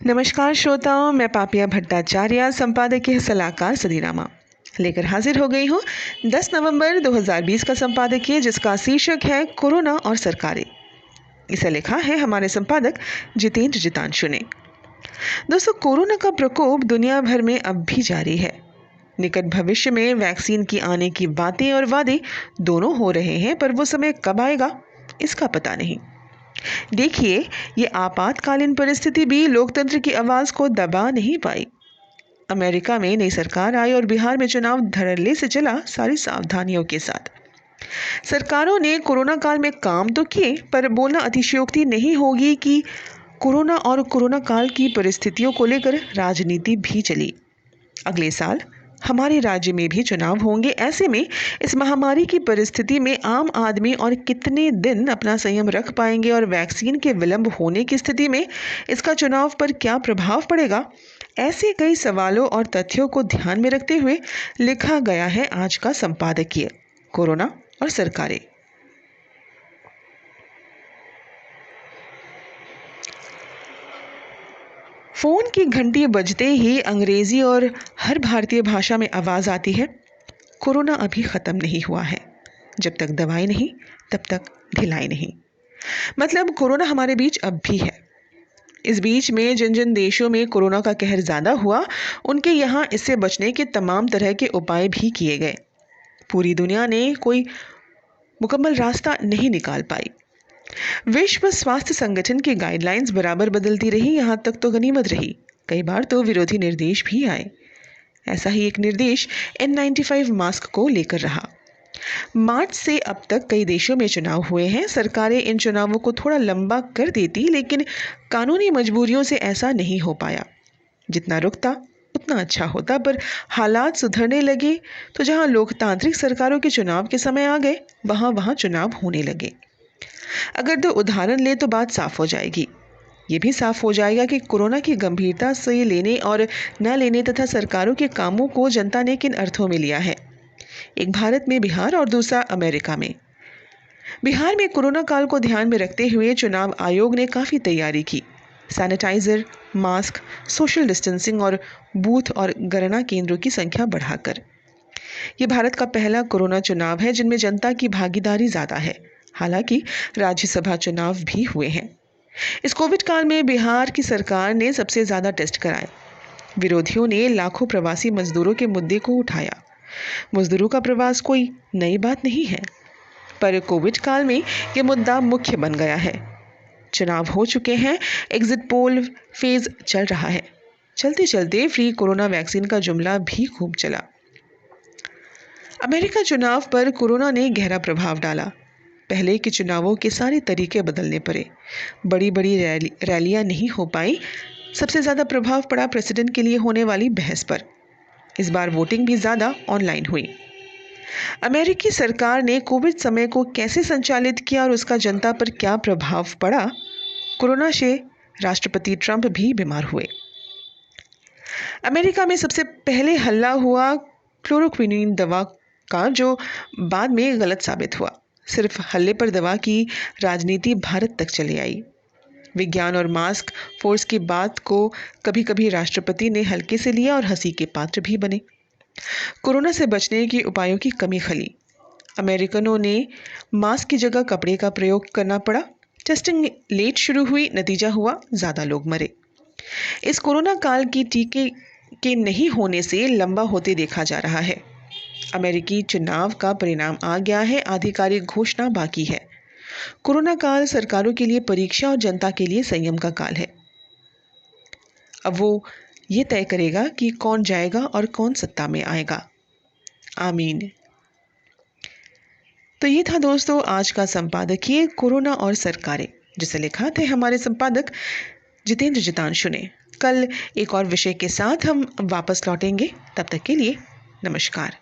नमस्कार श्रोताओं, मैं पापिया भट्टाचार्य संपादकीय सलाहकार सदीरामा लेकर हाजिर हो गई हूँ 10 नवंबर 2020 का संपादकीय, जिसका शीर्षक है कोरोना और सरकारें। इसे लिखा है हमारे संपादक जितेंद्र जितांशु ने। दोस्तों, कोरोना का प्रकोप दुनिया भर में अब भी जारी है। निकट भविष्य में वैक्सीन की आने की बातें और वादे दोनों हो रहे हैं, पर वो समय कब आएगा इसका पता नहीं। देखिए, ये आपातकालीन परिस्थिति भी लोकतंत्र की आवाज को दबा नहीं पाई। अमेरिका में नई सरकार आई और बिहार में चुनाव धड़ल्ले से चला, सारी सावधानियों के साथ। सरकारों ने कोरोना काल में काम तो किए, पर बोलना अतिशयोक्ति नहीं होगी कि कोरोना और कोरोना काल की परिस्थितियों को लेकर राजनीति भी चली। अगले साल हमारे राज्य में भी चुनाव होंगे। ऐसे में इस महामारी की परिस्थिति में आम आदमी और कितने दिन अपना संयम रख पाएंगे, और वैक्सीन के विलंब होने की स्थिति में इसका चुनाव पर क्या प्रभाव पड़ेगा, ऐसे कई सवालों और तथ्यों को ध्यान में रखते हुए लिखा गया है आज का संपादकीय कोरोना और सरकारें। फोन की घंटी बजते ही अंग्रेजी और हर भारतीय भाषा में आवाज आती है, कोरोना अभी खत्म नहीं हुआ है। जब तक दवाई नहीं तब तक ढिलाई नहीं। मतलब कोरोना हमारे बीच अब भी है। इस बीच में जिन जिन देशों में कोरोना का कहर ज्यादा हुआ, उनके यहाँ इससे बचने के तमाम तरह के उपाय भी किए गए। पूरी दुनिया ने कोई मुकम्मल रास्ता नहीं निकाल पाई। विश्व स्वास्थ्य संगठन की गाइडलाइंस बराबर बदलती रही, यहाँ तक तो गनीमत रही। कई बार तो विरोधी निर्देश भी आए। ऐसा ही एक निर्देश N95 मास्क को लेकर रहा। मार्च से अब तक कई देशों में चुनाव हुए हैं। सरकारें इन चुनावों को थोड़ा लंबा कर देती, लेकिन कानूनी मजबूरियों से ऐसा नहीं हो पाया। जितना रुकता उतना अच्छा होता, पर हालात सुधरने लगे तो जहां लोकतांत्रिक सरकारों के चुनाव के समय आ गए, वहां चुनाव होने लगे। अगर दो उदाहरण ले तो बात साफ हो जाएगी। ये भी साफ हो जाएगा कि कोरोना की गंभीरता से लेने और न लेने तथा सरकारों के कामों को जनता ने किन अर्थों में लिया है। एक भारत में बिहार और दूसरा अमेरिका में। बिहार में कोरोना काल को ध्यान में रखते हुए चुनाव आयोग ने काफ़ी तैयारी की। सैनिटाइजर, मास्क, सोशल डिस्टेंसिंग और बूथ और गणना केंद्रों की संख्या बढ़ाकर। ये भारत का पहला कोरोना चुनाव है जिनमें जनता की भागीदारी ज़्यादा है। हालांकि राज्यसभा चुनाव भी हुए हैं। इस कोविड काल में बिहार की सरकार ने सबसे ज़्यादा टेस्ट कराए। विरोधियों ने लाखों प्रवासी मजदूरों के मुद्दे को उठाया। मजदूरों का प्रवास कोई नई बात नहीं है, पर कोविड काल में ये मुद्दा मुख्य बन गया है। चुनाव हो चुके हैं, एग्जिट पोल फेज चल रहा है। चलते चलते फ्री कोरोना वैक्सीन का जुमला भी खूब चला। अमेरिका चुनाव पर कोरोना ने गहरा प्रभाव डाला। पहले के चुनावों के सारे तरीके बदलने पड़े। बड़ी बड़ी रैलियां नहीं हो पाई। सबसे ज़्यादा प्रभाव पड़ा प्रेसिडेंट के लिए होने वाली बहस पर। इस बार वोटिंग भी ज़्यादा ऑनलाइन हुई। अमेरिकी सरकार ने कोविड समय को कैसे संचालित किया और उसका जनता पर क्या प्रभाव पड़ा। कोरोना से राष्ट्रपति ट्रंप भी बीमार हुए। अमेरिका में सबसे पहले हल्ला हुआ क्लोरोक्विनीन दवा का, जो बाद में गलत साबित हुआ। सिर्फ हल्ले पर दवा की राजनीति भारत तक चली आई। विज्ञान और मास्क फोर्स की बात को कभी कभी राष्ट्रपति ने हल्के से लिया और हंसी के पात्र भी बने। कोरोना से बचने के उपायों की कमी खली। अमेरिकनों ने मास्क की जगह कपड़े का प्रयोग करना पड़ा। टेस्टिंग लेट शुरू हुई, नतीजा हुआ ज़्यादा लोग मरे। इस कोरोना काल की टीके के नहीं होने से लंबा होते देखा जा रहा है। अमेरिकी चुनाव का परिणाम आ गया है, आधिकारिक घोषणा बाकी है। कोरोना काल सरकारों के लिए परीक्षा और जनता के लिए संयम का काल है। अब वो ये तय करेगा कि कौन जाएगा और कौन सत्ता में आएगा। आमीन। तो ये था दोस्तों आज का संपादकीय कोरोना और सरकारें, जिसे लिखा थे हमारे संपादक जितेंद्र जितांशु ने। कल एक और विषय के साथ हम वापस लौटेंगे। तब तक के लिए नमस्कार।